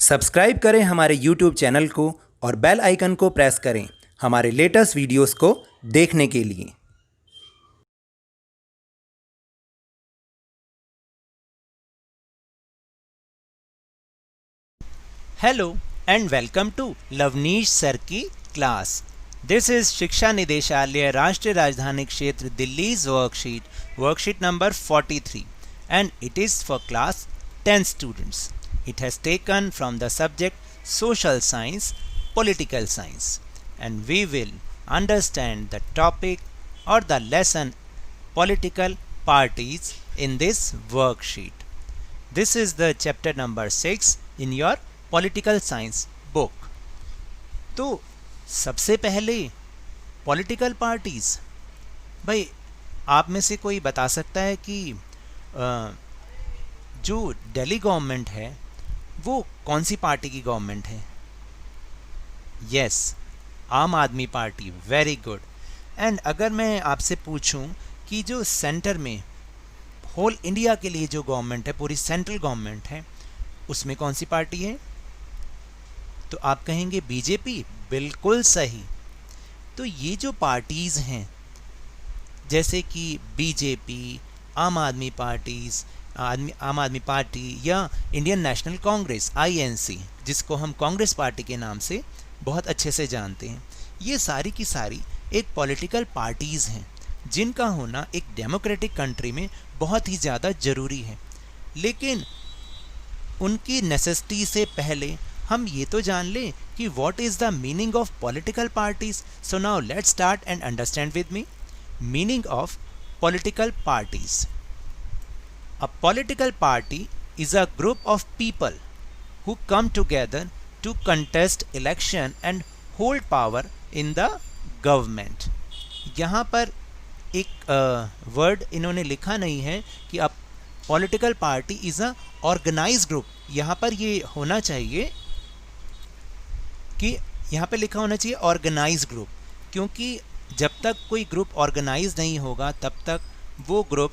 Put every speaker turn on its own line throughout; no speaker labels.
Subscribe करें हमारे YouTube channel को और बेल आइकन को प्रेस करें हमारे लेटेस्ट वीडियोस को देखने के लिए। Hello and welcome to Lovneesh sir की क्लास। दिस इज शिक्षा निदेशालय राष्ट्रीय राजधानी क्षेत्र Delhi's worksheet number 43 and it is for class 10 students. It has taken from the subject social science, political science, and we will understand the topic or the lesson political parties in this worksheet. This is the chapter number 6 in your political science book. तो सबसे पहले political parties, भाई आप में से कोई बता सकता है कि जो दिल्ली गवर्नमेंट है वो कौन सी पार्टी की गवर्नमेंट है? यस, आम आदमी पार्टी। Very good. एंड अगर मैं आपसे पूछूं कि जो सेंटर में होल इंडिया के लिए जो गवर्नमेंट है, पूरी सेंट्रल गवर्नमेंट है, उसमें कौन सी पार्टी है? तो आप कहेंगे बीजेपी। बिल्कुल सही। तो ये जो पार्टीज़ हैं जैसे कि बीजेपी, आम आदमी पार्टी या इंडियन नेशनल कांग्रेस INC, जिसको हम कांग्रेस पार्टी के नाम से बहुत अच्छे से जानते हैं, ये सारी की सारी एक पॉलिटिकल पार्टीज़ हैं जिनका होना एक डेमोक्रेटिक कंट्री में बहुत ही ज़्यादा ज़रूरी है। लेकिन उनकी नेसेसिटी से पहले हम ये तो जान लें कि what is the meaning of political parties. So now let's start and understand with me meaning of political parties. A political party is a group of people who come together to contest election and hold power in the government. यहाँ पर एक word इन्होंने लिखा नहीं है कि अब political party is a organize group. यहाँ पर ये होना चाहिए कि यहाँ पे लिखा होना चाहिए ऑर्गेनाइज ग्रुप, क्योंकि जब तक कोई ग्रुप ऑर्गेनाइज नहीं होगा तब तक वो ग्रुप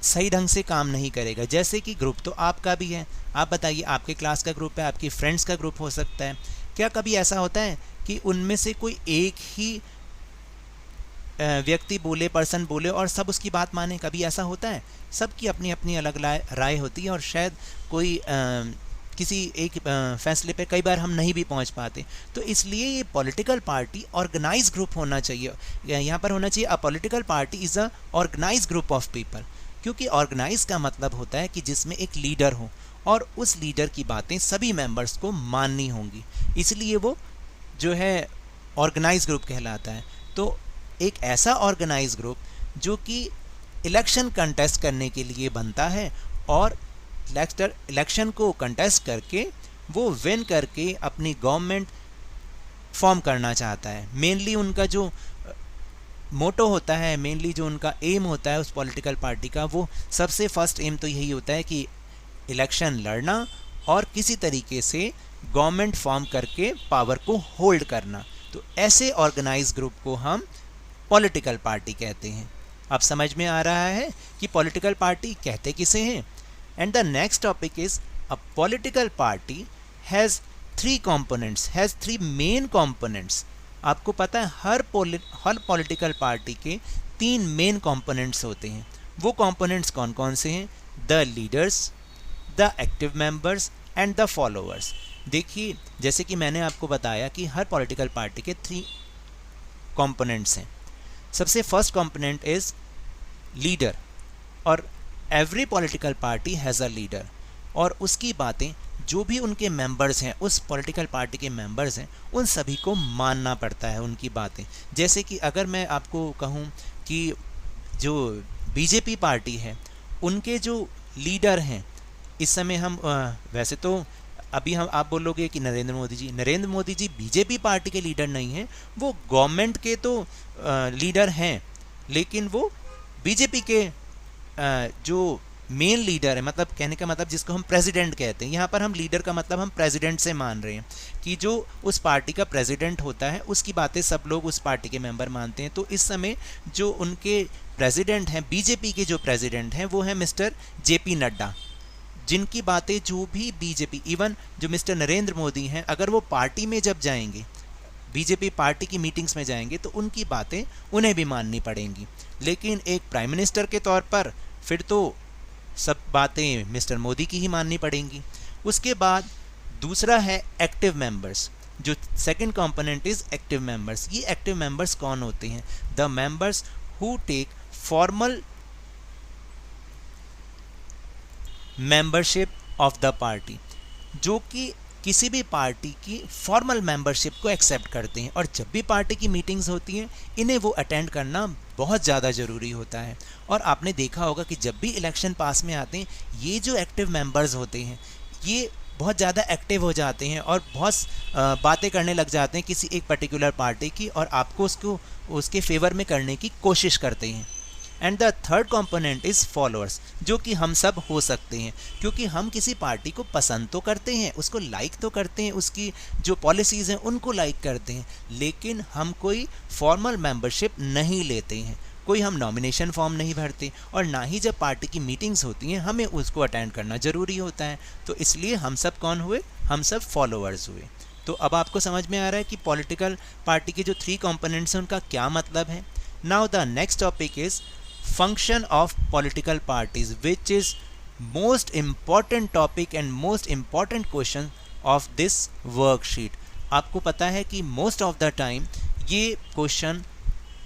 सही ढंग से काम नहीं करेगा। जैसे कि ग्रुप तो आपका भी है, आप बताइए, आपके क्लास का ग्रुप है, आपकी फ्रेंड्स का ग्रुप हो सकता है। क्या कभी ऐसा होता है कि उनमें से कोई एक ही व्यक्ति बोले, पर्सन बोले और सब उसकी बात माने? कभी ऐसा होता है? सबकी अपनी अपनी अलग राय होती है और शायद कोई किसी एक फैसले पे कई बार हम नहीं भी पहुंच पाते। तो इसलिए ये पॉलिटिकल पार्टी ऑर्गेनाइज ग्रुप होना चाहिए। यहाँ पर होना चाहिए a political party is a organize group of people, क्योंकि ऑर्गेनाइज का मतलब होता है कि जिसमें एक लीडर हो और उस लीडर की बातें सभी मेंबर्स को माननी होंगी, इसलिए वो जो है ऑर्गेनाइज ग्रुप कहलाता है। तो एक ऐसा ऑर्गेनाइज ग्रुप जो कि इलेक्शन कंटेस्ट करने के लिए बनता है और इलेक्शन को कंटेस्ट करके वो विन करके अपनी गवर्नमेंट फॉर्म करना चाहता है। मेनली उनका जो मोटो होता है, मेनली जो उनका एम होता है उस पॉलिटिकल पार्टी का, वो सबसे फर्स्ट एम तो यही होता है कि इलेक्शन लड़ना और किसी तरीके से गवर्नमेंट फॉर्म करके पावर को होल्ड करना। तो ऐसे ऑर्गेनाइज ग्रुप को हम पॉलिटिकल पार्टी कहते हैं। अब समझ में आ रहा है कि पॉलिटिकल पार्टी कहते किसे हैं। And the next topic is a political party has three main components. आपको पता है हर पॉलिटिकल पार्टी के 3 मेन कंपोनेंट्स होते हैं। वो कंपोनेंट्स कौन कौन से हैं? The leaders, the active members and the followers. देखिए, जैसे कि मैंने आपको बताया कि हर पॉलिटिकल पार्टी के 3 कंपोनेंट्स हैं। सबसे फर्स्ट कंपोनेंट इज लीडर, और every political party has a leader, और उसकी बातें जो भी उनके मेंबर्स हैं, उस पॉलिटिकल पार्टी के मेंबर्स हैं, उन सभी को मानना पड़ता है उनकी बातें। जैसे कि अगर मैं आपको कहूँ कि जो बीजेपी पार्टी है उनके जो लीडर हैं इस समय हम वैसे तो अभी आप बोलोगे कि नरेंद्र मोदी जी बीजेपी पार्टी के लीडर नहीं हैं, वो गवर्नमेंट के तो लीडर हैं, लेकिन वो बीजेपी के जो मेन लीडर है, मतलब कहने का मतलब जिसको हम प्रेसिडेंट कहते हैं, यहाँ पर हम लीडर का मतलब हम प्रेसिडेंट से मान रहे हैं कि जो उस पार्टी का प्रेसिडेंट होता है उसकी बातें सब लोग उस पार्टी के मेंबर मानते हैं। तो इस समय जो उनके प्रेसिडेंट हैं, बीजेपी के जो प्रेसिडेंट हैं, वो हैं मिस्टर JP नड्डा। जिनकी बातें जो भी बीजेपी, इवन जो मिस्टर नरेंद्र मोदी हैं, अगर वो पार्टी में जब जाएंगे, बीजेपी पार्टी की मीटिंग्स में जाएंगे, तो उनकी बातें उन्हें भी माननी पड़ेंगी। लेकिन एक प्राइम मिनिस्टर के तौर पर फिर तो सब बातें मिस्टर मोदी की ही माननी पड़ेंगी। उसके बाद दूसरा है एक्टिव मेंबर्स। जो second component is active members. ये एक्टिव मेंबर्स कौन होते हैं? The members who take formal membership of the party, जो कि किसी भी पार्टी की फॉर्मल मेंबरशिप को एक्सेप्ट करते हैं। और जब भी पार्टी की मीटिंग्स होती हैं, इन्हें वो अटेंड करना बहुत ज़्यादा ज़रूरी होता है। और आपने देखा होगा कि जब भी इलेक्शन पास में आते हैं, ये जो एक्टिव मेंबर्स होते हैं, ये बहुत ज़्यादा एक्टिव हो जाते हैं और बहुत बातें करने लग जाते हैं किसी एक पर्टिकुलर पार्टी की, और आपको उसके फेवर में करने की कोशिश करते हैं। And the third component is followers, जो कि हम सब हो सकते हैं, क्योंकि हम किसी पार्टी को पसंद तो करते हैं, उसको लाइक तो करते हैं, उसकी जो पॉलिसीज़ हैं उनको लाइक करते हैं, लेकिन हम कोई फॉर्मल मेंबरशिप नहीं लेते हैं, कोई हम नॉमिनेशन फॉर्म नहीं भरते, और ना ही जब पार्टी की मीटिंग्स होती हैं हमें उसको अटेंड करना ज़रूरी होता है। तो इसलिए हम सब कौन हुए? हम सब फॉलोअर्स हुए। तो अब आपको समझ में आ रहा है कि पॉलिटिकल पार्टी के जो 3 कंपोनेंट्स हैं उनका क्या मतलब है। Now the next topic is function of political parties, which is most important topic and most important question of this worksheet। आपको पता है कि most of the time ये क्वेश्चन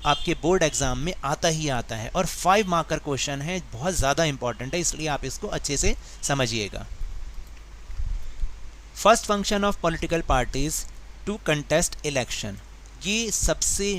आपके बोर्ड एग्जाम में आता ही आता है, और 5 मार्कर क्वेश्चन है, बहुत ज़्यादा इंपॉर्टेंट है, इसलिए आप इसको अच्छे से समझिएगा। First function of political parties to contest election. ये सबसे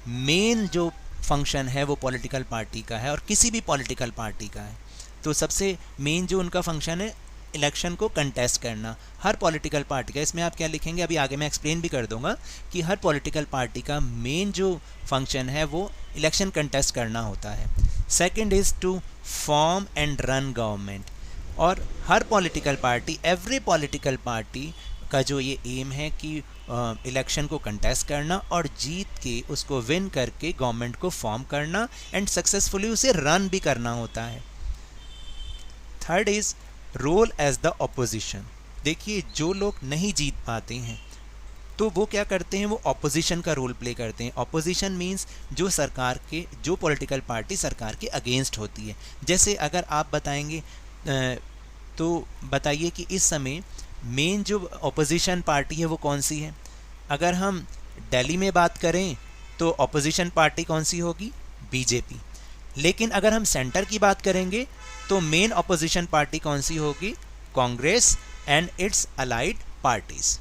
मेन जो फंक्शन है वो पॉलिटिकल पार्टी का है, और किसी भी पॉलिटिकल पार्टी का है। तो सबसे मेन जो उनका फंक्शन है, इलेक्शन को कंटेस्ट करना। हर पॉलिटिकल पार्टी का, इसमें आप क्या लिखेंगे अभी आगे मैं एक्सप्लेन भी कर दूंगा, कि हर पॉलिटिकल पार्टी का मेन जो फंक्शन है वो इलेक्शन कंटेस्ट करना होता है। Second is to form and run government. और हर political party, every political party का जो ये एम है कि इलेक्शन को कंटेस्ट करना और जीत के उसको विन करके गवर्नमेंट को फॉर्म करना एंड सक्सेसफुली उसे रन भी करना होता है। Third is role as the opposition. देखिए, जो लोग नहीं जीत पाते हैं तो वो क्या करते हैं, वो ऑपोजिशन का रोल प्ले करते हैं। ऑपोजिशन मीन्स जो सरकार के, जो पॉलिटिकल पार्टी सरकार के अगेंस्ट होती है। जैसे अगर आप बताएंगे तो बताइए कि इस समय मेन जो ऑपोजिशन पार्टी है वो कौन सी है। अगर हम दिल्ली में बात करें तो ऑपोजिशन पार्टी कौन सी होगी? बीजेपी। लेकिन अगर हम सेंटर की बात करेंगे तो मेन ऑपोजिशन पार्टी कौन सी होगी? Congress and it's allied parties.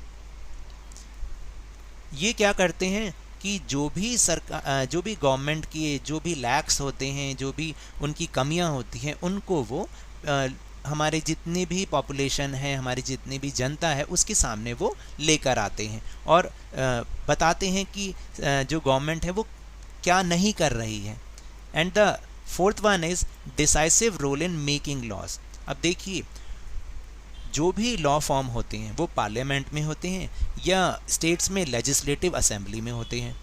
ये क्या करते हैं कि जो भी सरकार, जो भी गवर्नमेंट की जो भी लैक्स होते हैं, जो भी उनकी कमियां होती हैं, उनको वो हमारे जितनी भी पॉपुलेशन है, हमारी जितनी भी जनता है, उसके सामने वो लेकर आते हैं और बताते हैं कि जो गवर्नमेंट है वो क्या नहीं कर रही है। And the fourth one is decisive role in making laws. अब देखिए, जो भी लॉ फॉर्म होते हैं वो पार्लियामेंट में होते हैं या स्टेट्स में लेजिस्लेटिव असेंबली में होते हैं।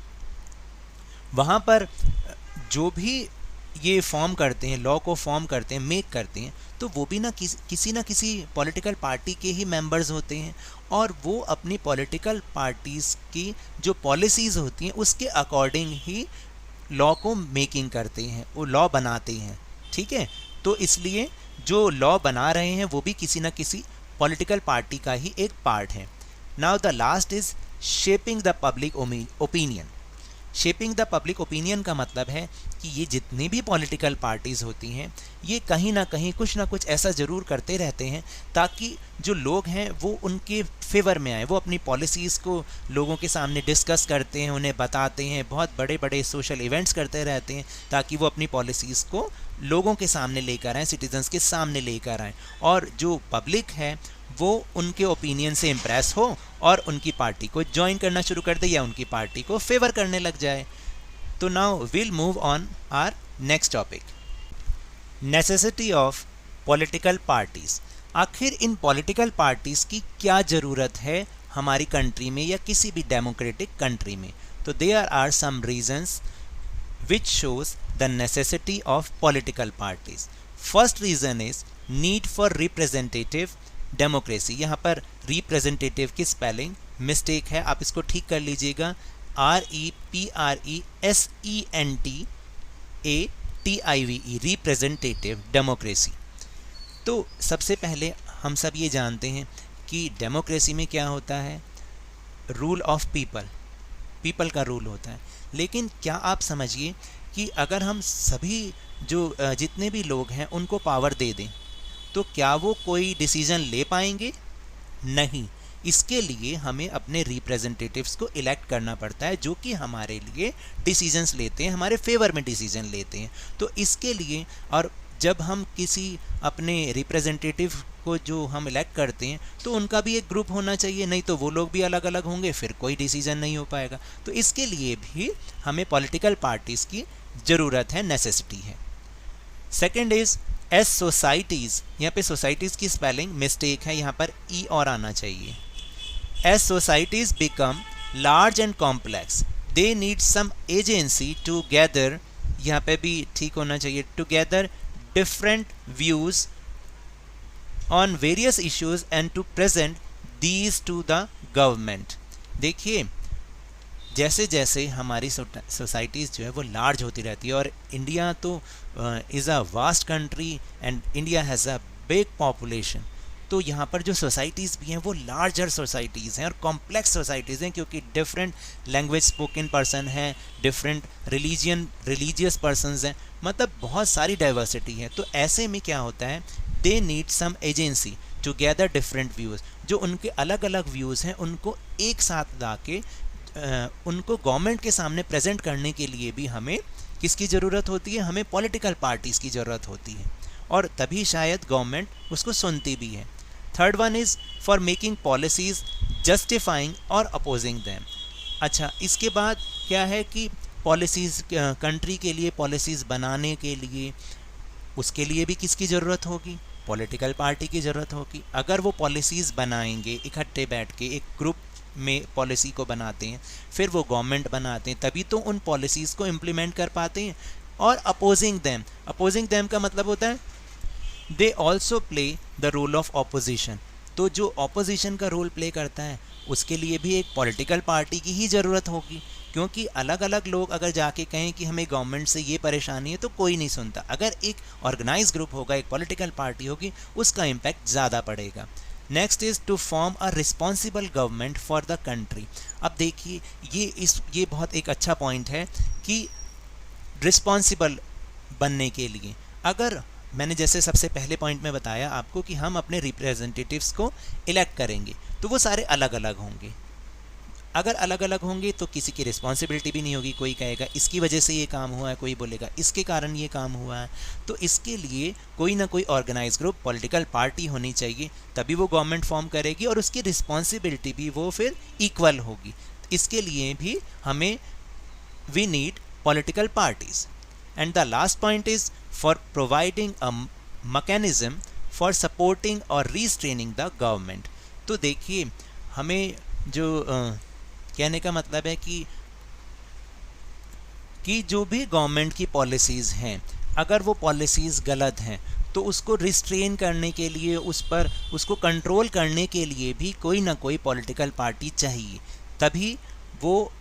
वहाँ पर जो भी ये फॉर्म करते हैं, लॉ को फॉर्म करते हैं, मेक करते हैं, तो वो भी किसी ना किसी पॉलिटिकल पार्टी के ही मेंबर्स होते हैं, और वो अपनी पॉलिटिकल पार्टीज़ की जो पॉलिसीज़ होती हैं उसके अकॉर्डिंग ही लॉ को मेकिंग करते हैं, वो लॉ बनाते हैं। ठीक है, तो इसलिए जो लॉ बना रहे हैं वो भी किसी ना किसी पॉलिटिकल पार्टी का ही एक पार्ट है। Now the last is shaping the public opinion. Shaping the public opinion का मतलब है कि ये जितनी भी पॉलिटिकल पार्टीज़ होती हैं ये कहीं ना कहीं कुछ ना कुछ ऐसा ज़रूर करते रहते हैं ताकि जो लोग हैं वो उनके फेवर में आए। वो अपनी पॉलिसीज़ को लोगों के सामने डिस्कस करते हैं, उन्हें बताते हैं, बहुत बड़े बड़े सोशल इवेंट्स करते रहते हैं ताकि वो अपनी पॉलिसीज़ को लोगों के सामने लेकर आएँ, सिटीजन्स के सामने लेकर आएँ, और जो पब्लिक है वो उनके ओपिनियन से इम्प्रेस हो और उनकी पार्टी को ज्वाइन करना शुरू कर दे या उनकी पार्टी को फेवर करने लग जाए। तो now will move on our next topic, necessity of political parties. आखिर इन पॉलिटिकल पार्टीज़ की क्या ज़रूरत है हमारी कंट्री में या किसी भी डेमोक्रेटिक कंट्री में? तो there are some reasons which shows the necessity of political parties. First reason is need for representative democracy. यहाँ पर रिप्रेजेंटेटिव की स्पेलिंग मिस्टेक है, आप इसको ठीक कर लीजिएगा, REPRESENTATIVE, रिप्रेजेंटेटिव डेमोक्रेसी। तो सबसे पहले हम सब ये जानते हैं कि डेमोक्रेसी में क्या होता है, रूल ऑफ पीपल, पीपल का रूल होता है। लेकिन क्या आप समझिए कि अगर हम सभी जो जितने भी लोग हैं उनको पावर दे दें तो क्या वो कोई डिसीजन ले पाएंगे? नहीं। इसके लिए हमें अपने रिप्रेजेंटेटिव्स को इलेक्ट करना पड़ता है जो कि हमारे लिए डिसीजंस लेते हैं, हमारे फेवर में डिसीजन लेते हैं। तो इसके लिए, और जब हम किसी अपने रिप्रेजेंटेटिव को जो हम इलेक्ट करते हैं तो उनका भी एक ग्रुप होना चाहिए, नहीं तो वो लोग भी अलग अलग होंगे, फिर कोई डिसीजन नहीं हो पाएगा। तो इसके लिए भी हमें पॉलिटिकल पार्टीज़ की ज़रूरत है, नेसेसिटी है। Second is S societies. यहाँ पे सोसाइटीज़ की स्पेलिंग मिस्टेक है, यहाँ पर ई और आना चाहिए। As societies become large and complex they need some agency to gather, यहाँ पे भी ठीक होना चाहिए, to gather different views on various issues and to present these to the government। देखिए, जैसे जैसे हमारी सोसाइटीज़ जो है वो लार्ज होती रहती है, और इंडिया तो is a vast country and India has a big population, तो यहाँ पर जो सोसाइटीज़ भी हैं वो लार्जर सोसाइटीज़ हैं और कॉम्प्लेक्स सोसाइटीज़ हैं, क्योंकि डिफरेंट लैंग्वेज स्पोकन पर्सन हैं, डिफरेंट रिलीजियस पर्सनस हैं, मतलब बहुत सारी डाइवर्सिटी है। तो ऐसे में क्या होता है, they need some agency to gather different views, जो उनके अलग अलग व्यूज़ हैं उनको एक साथ ला के उनको गवर्नमेंट के सामने प्रेजेंट करने के लिए भी हमें किसकी ज़रूरत होती है, हमें पॉलिटिकल पार्टीज़ की ज़रूरत होती है, और तभी शायद गवर्नमेंट उसको सुनती भी है। Third one is for making policies justifying और अपोजिंग दैम। अच्छा, इसके बाद क्या है कि पॉलिसीज़, कंट्री के लिए पॉलिसीज़ बनाने के लिए, उसके लिए भी किसकी ज़रूरत होगी, पॉलिटिकल पार्टी की ज़रूरत होगी। अगर वो पॉलिसीज़ बनाएंगे इकट्ठे बैठ के, एक ग्रुप में पॉलिसी को बनाते हैं, फिर वो गवर्नमेंट बनाते हैं, तभी तो उन पॉलिसीज़ को इम्प्लीमेंट कर पाते हैं। और अपोजिंग दैम का मतलब होता है they also play the role of opposition. तो जो ऑपोजिशन का रोल प्ले करता है उसके लिए भी एक पॉलिटिकल पार्टी की ही ज़रूरत होगी, क्योंकि अलग अलग लोग अगर जाके कहें कि हमें गवर्नमेंट से ये परेशानी है तो कोई नहीं सुनता। अगर एक ऑर्गेनाइज ग्रुप होगा, एक पॉलिटिकल पार्टी होगी, उसका इम्पैक्ट ज़्यादा पड़ेगा। Next is to form a responsible government for the country. अब देखिए, ये बहुत एक अच्छा पॉइंट है कि रिस्पॉन्सिबल बनने के लिए, अगर मैंने जैसे सबसे पहले पॉइंट में बताया आपको कि हम अपने रिप्रेजेंटेटिव्स को इलेक्ट करेंगे तो वो सारे अलग अलग होंगे। अगर अलग अलग होंगे तो किसी की रिस्पॉन्सिबिलिटी भी नहीं होगी, कोई कहेगा इसकी वजह से ये काम हुआ है, कोई बोलेगा इसके कारण ये काम हुआ है। तो इसके लिए कोई ना कोई ऑर्गेनाइज ग्रुप, पॉलिटिकल पार्टी होनी चाहिए, तभी वो गवर्नमेंट फॉर्म करेगी और उसकी रिस्पॉन्सिबिलिटी भी वो फिर इक्वल होगी। इसके लिए भी हमें we need political parties. And the last point is for providing a mechanism for supporting और रीस्ट्रेनिंग द गवर्नमेंट। तो देखिए, हमें जो कहने का मतलब है कि जो भी गवर्नमेंट की पॉलिसीज़ हैं, अगर वो पॉलिसीज़ गलत हैं तो उसको रिस्ट्रेन करने के लिए, उसको कंट्रोल करने के लिए भी कोई ना कोई पॉलिटिकल पार्टी चाहिए, तभी वो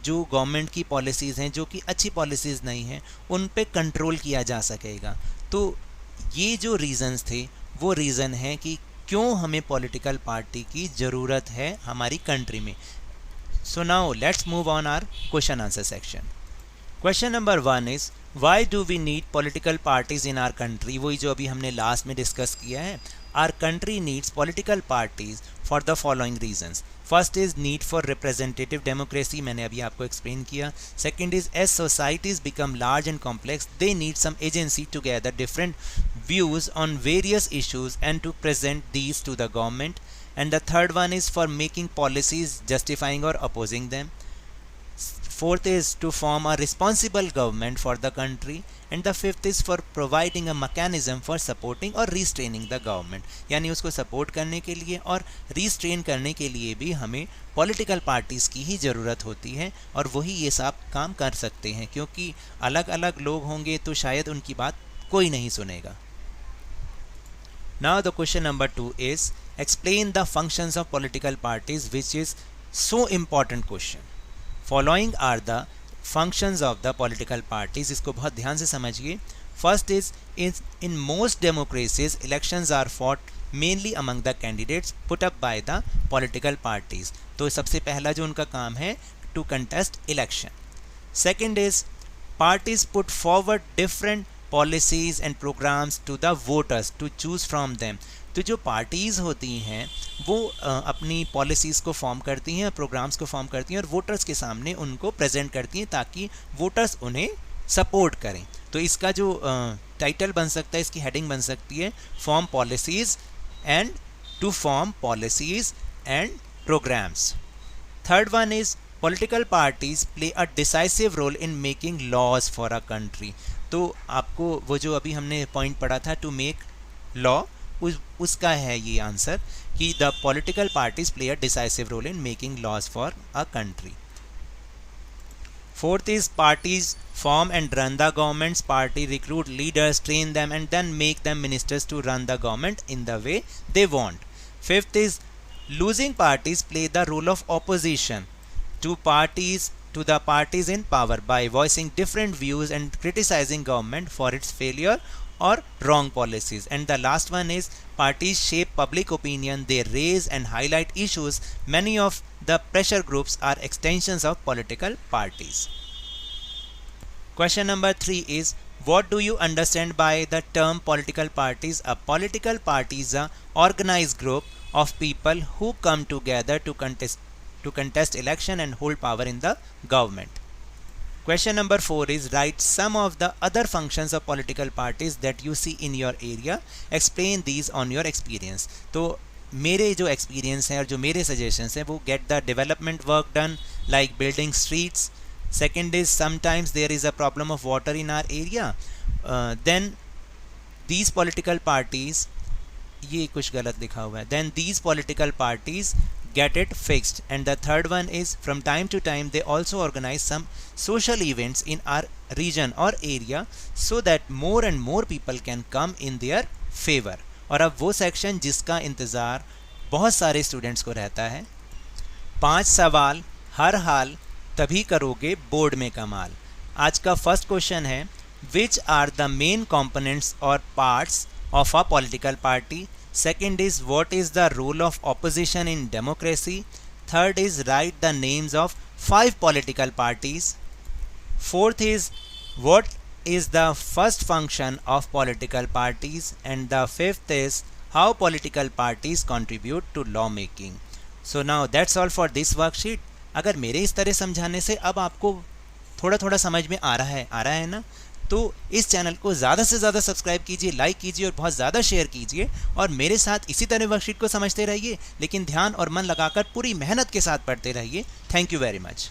जो गवर्नमेंट की पॉलिसीज़ हैं जो कि अच्छी पॉलिसीज़ नहीं हैं उन पे कंट्रोल किया जा सकेगा। तो ये जो रीज़न्स थे वो रीज़न है कि क्यों हमें पॉलिटिकल पार्टी की ज़रूरत है हमारी कंट्री में। So now let's move on our question answer section. Question number 1 is why do we need political parties in our country. वही जो अभी हमने लास्ट में डिस्कस किया है। Our country needs political parties for the following reasons. First is need for representative democracy, मैंने अभी आपको एक्सप्लेन किया। Second is as societies become large and complex they need some agency to gather different views on various issues and to present these to the government. And the third one is for making policies justifying or opposing them. Fourth is to form a responsible government for the country. And the fifth is for providing a mechanism for supporting or restraining the government. यानी उसको support करने के लिए और restrain करने के लिए भी हमें पॉलिटिकल पार्टीज़ की ही ज़रूरत होती है, और वही ये सब काम कर सकते हैं, क्योंकि अलग अलग लोग होंगे तो शायद उनकी बात कोई नहीं सुनेगा। Now the question number 2 is explain the functions of political parties, which is so important question. Following are the functions of the political parties. इसको बहुत ध्यान से समझिए. First is in most democracies elections are fought mainly among the candidates put up by the political parties. तो सबसे पहला जो उनका काम है to contest election. Second is parties put forward different policies and programs to the voters to choose from them. तो जो parties होती हैं वो अपनी पॉलिसीज़ को फॉर्म करती हैं, प्रोग्राम्स को फॉर्म करती हैं और वोटर्स के सामने उनको प्रेजेंट करती हैं ताकि वोटर्स उन्हें सपोर्ट करें. तो इसका जो टाइटल बन सकता है, इसकी हेडिंग बन सकती है form policies and to form policies and programmes. Third one is political parties play a decisive role in making laws for a country. तो आपको वो जो अभी हमने पॉइंट पढ़ा था टू मेक लॉ, उसका है ये आंसर कि the political parties play a decisive role in making laws for a country. Fourth is parties form and run the governments. Party recruit leaders, train them and then make them ministers to run the government in the way they want. Fifth is losing parties play the role of opposition to the parties in power by voicing different views and criticizing government for its failure or wrong policies. And the last one is parties shape public opinion. They raise and highlight issues. Many of the pressure groups are extensions of political parties. Question number 3 is what do you understand by the term political parties? A political party is an organized group of people who come together to contest election and hold power in the government. Question number 4 is write some of the other functions of political parties that you see in your area. Explain these on your experience. तो मेरे जो experience है और जो मेरे suggestions हैं वो get the development work done like building streets. Second is sometimes there is a problem of water in our area. Then these political parties, ये कुछ गलत लिखा हुआ है. Then these political parties get it fixed. And the third one is from time to time they also organize some social events in our region or area so that more and more people can come in their favor. और अब वो section जिसका इंतज़ार बहुत सारे students को रहता है. 5 सवाल हर हाल तभी करोगे बोर्ड में कमाल. आज का फर्स्ट क्वेश्चन है which are the main components और parts of a political party. Second is what is the role of opposition in democracy. Third is write the names of 5 political parties. Fourth is what is the first function of political parties. And the fifth is how political parties contribute to lawmaking. So now that's all for this worksheet. अगर मेरे इस तरह समझाने से अब आपको थोड़ा थोड़ा समझ में आ रहा है ना, तो इस चैनल को ज़्यादा से ज़्यादा सब्सक्राइब कीजिए, लाइक कीजिए और बहुत ज़्यादा शेयर कीजिए और मेरे साथ इसी तरह वर्कशीट को समझते रहिए, लेकिन ध्यान और मन लगाकर पूरी मेहनत के साथ पढ़ते रहिए. Thank you very much.